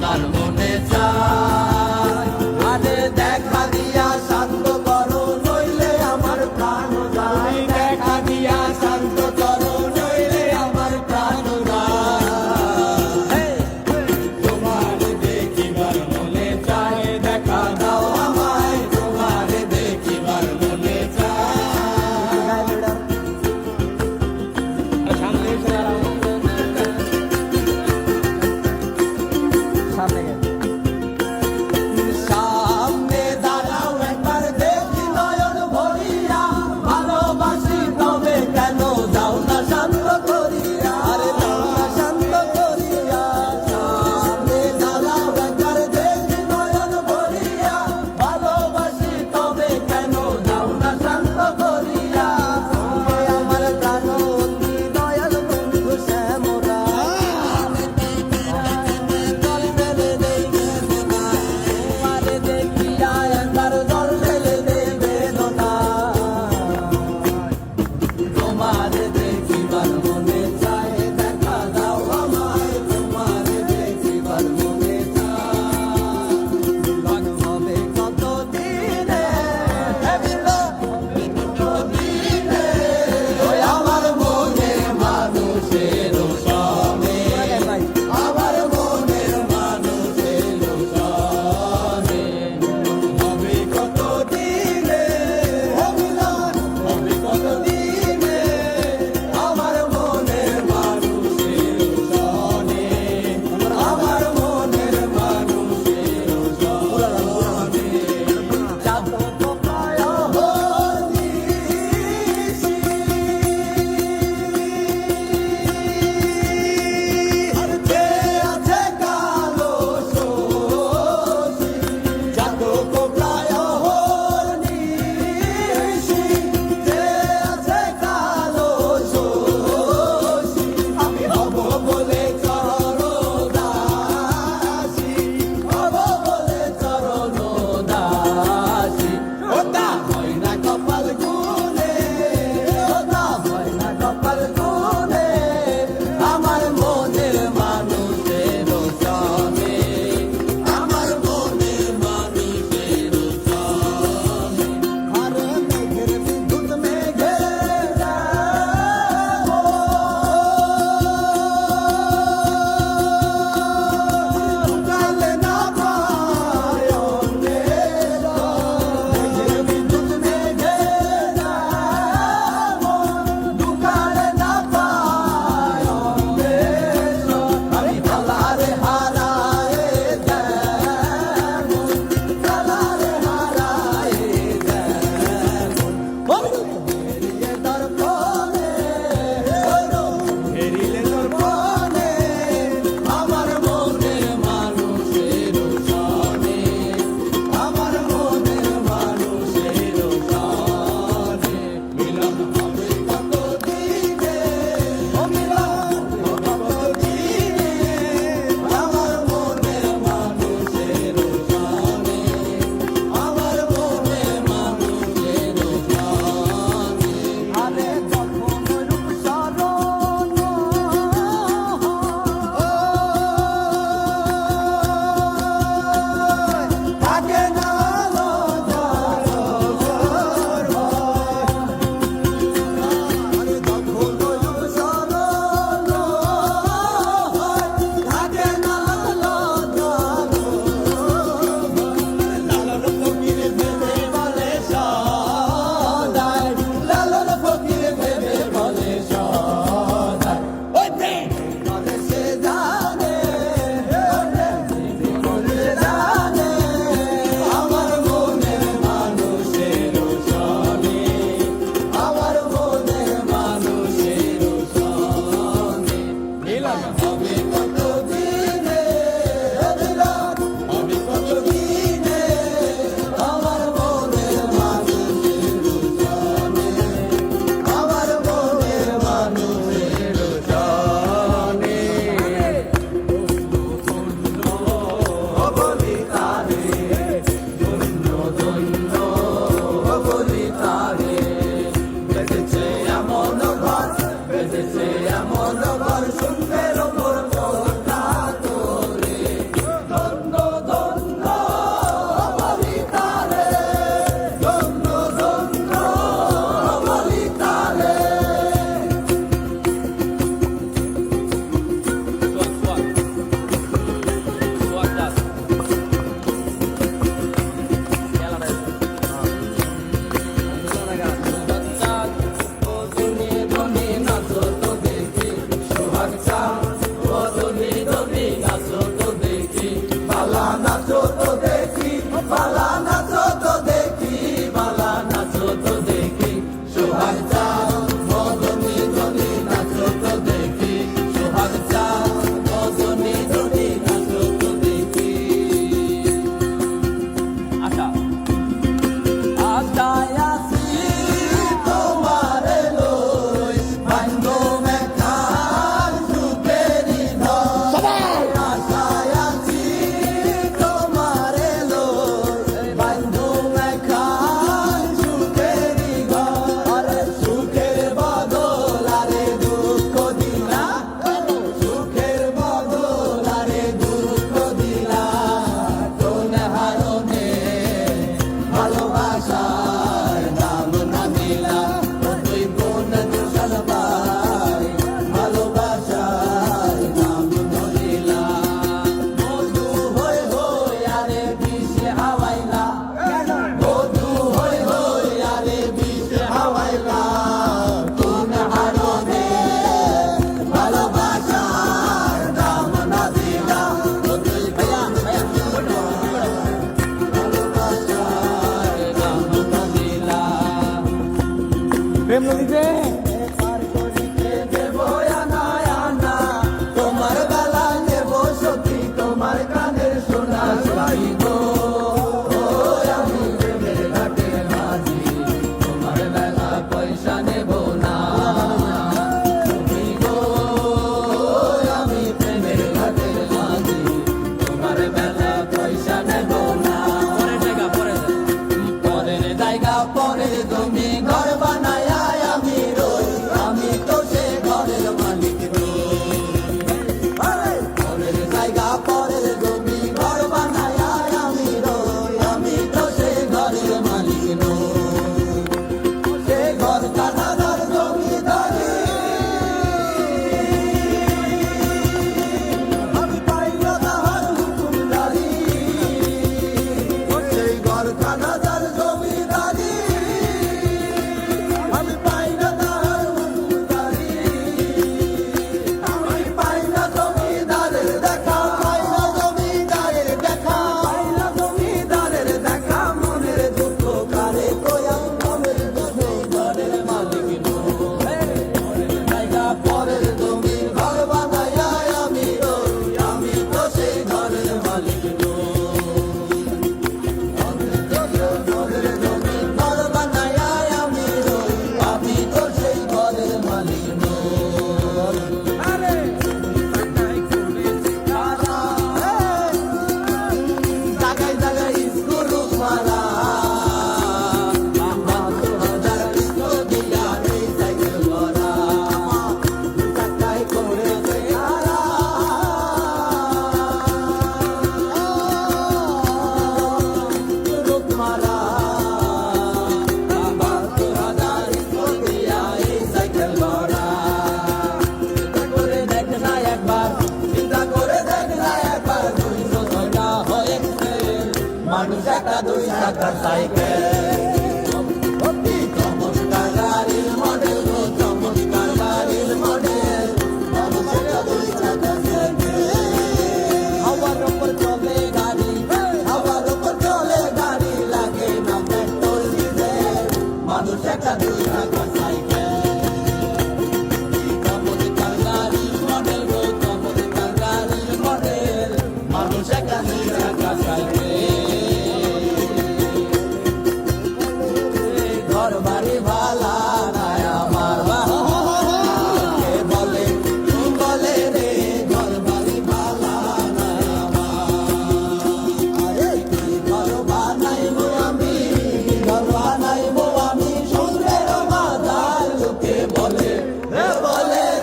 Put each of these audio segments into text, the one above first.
দেখিবার মনে চায়। আরে দেখা দিয়া শান্ত করো নইলে আমার প্রাণ যায়, দেখা দিয়া শান্ত করো নইলে আমার প্রাণ যায়। তোমার দেখিবার মনে চায়, দেখা দাও আমায়, তোমার দেখিবার মনে চায়। সামনে দাঁড়াও একবার দেখি নয়ন ভরিয়া, ভালোবাসি তবে কেন যাও না শান্ত করিয়া, আরে যাও না শান্ত করিয়া। সামনে দাঁড়াও একবার দেখি নয়ন ভরিয়া, ভালোবাসি তবে কেন যাও না শান্ত করিয়া। আমার প্রাণবন্ধী দয়াল বন্ধু শ্যামরা, জল ফেলে দে বালা নাচো তো দেখি, বালা নাচো তো দেখি, সোহাগ চাঁদ মদনী ধনী নাচো তো দেখি, সোহাগ চাঁদ মদনী ধনী নাচো তো দেখি। আচ্ছা আশায় আছি তোমারে লই, ভাঙ্গো মেঘার সুখেরি ধর। আশায় আছি তোমারে লই, ভাঙ্গো মেঘার সুখেরি ঘর। আরে সুখের বদল আরে দুঃখ দিলা, সুখের বদল আরে দুঃখ দিলা, কোন হারণে ভালোবাসার দাম না দিলা, তুই কোন দোষাল পাই ভালোবাসার দাম না দিলা। বধু হই হই আরে বিষ হাওয়াইলা, বধু হই হই আরে বিষ হাওয়াইলা, কোন হারণে ভালোবাসার দাম না দিলা, তুই ভাইয়া প্রেম নদীতে পার করিতে দেব আনা আনা, তোমার বেলা নেব সখী, তোমার কানের সোনা সখী গো। ও আমি প্রেমের ঘাটে হাজি, তোমার বেলা পয়সা নেব না সখী গো। আমি প্রেমের ঘাটে হাজি, তোমার বেলা পয়সা নেব না। পরের জায়গা পরের জমি ঘর বানায় আমি রই, আমি তো সে ঘরের মালিক নই। পরের জায়গা পরের জমি ঘর বানায় আমি রই, আমি তো সে ঘরের মালিক নই। সে ঘর কানাদার জমিদারি আমি পাই না তাহার হুকুমদারি, সেই ঘর কানাদার জমিদারি আমি পাই না তাহার হুকুমদারি। আমি পাই না জমিদারের দেখা, পাই না জমিদারের দেখা, পাই না জমিদারের দেখা, মনের দুঃখ কারে কয়া, মনের দুঃখ ঘরের মালিক নই। পরের জায়গা পরের জমি ঘর বানায় আমি রই, আমি তো সেই ঘরের মালিক নই। ঘরের জমি ঘর বানায় আমি রই, আমি তো সেই ঘরের মালিক নই। আরে জাগায় জাগায় স্কুল মারা, 12,000 স্কুল দিয়া এই সাইকেল ভরা, চাকায় করেছে হারা। রূপ মারা 12,000 স্কুল দিয়া এই সাইকেল ভরা। চিন্তা করে দেখ না একবার, চিন্তা করে দেখ না একবার, 206টা হয়েছে মানুষ একটা 2 চাকার সাইকেল। কি চমৎকার গাড়ির মডেল গো, চমৎকার গাড়ির মডেল, মানুষ একটা 2 চাকার সাইকেল। হাওয়ার উপর চলে গাড়ি, হাওয়ার উপর চলে গাড়ি, লাগে না পেট্রোল ডিজেল, মানুষ একটা 2 চাকার সাইকেল। চমৎকার গাড়ির মডেল গো, চমৎকার গাড়ির মডেল, মানুষ একটা 2 চাকার সাইকেল। ঘর বাড়ি ভালা নাই আমার কে বলে, বলে রে ঘর বাড়ি ভালা নাই আমার। কি ঘর বানাইবো আমি, ঘর বানাইবো আমি, সুন্দর বাজার লোকে বলে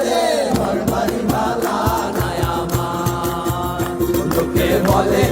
রে ঘর বাড়ি ভালা নাই আমার। লোকে বলে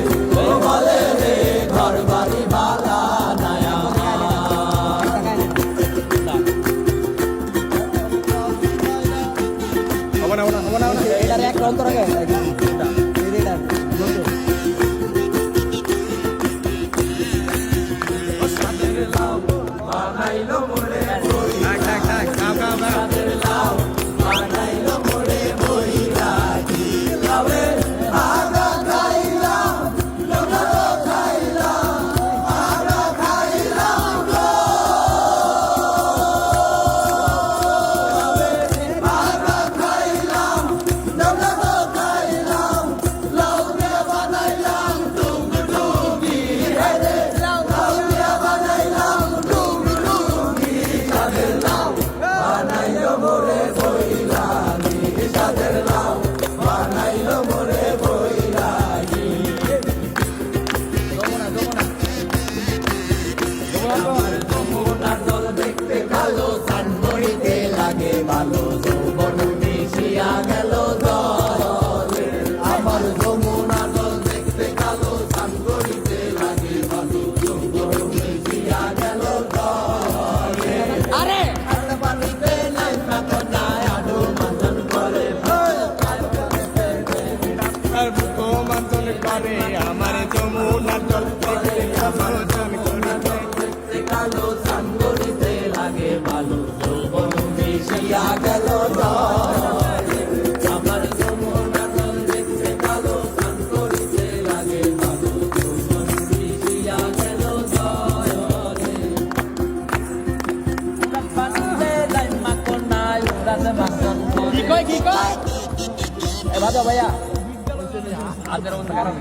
রে আমার যমুনার জল দেখতে কালো চান করিতে দেখতে কালো চান করিতে লাগে ভালো যৌবন মিশিয়া গেল জলে আমার যমুনার জল দেখতে কালো চান করিতে লাগে ভালো যৌবন মিশিয়া গেল জলে পান্ডে লাইমা কোনায় উড়াতে মাখন কি কয় এ ভালো ভাইয়া আদের মতো কারণ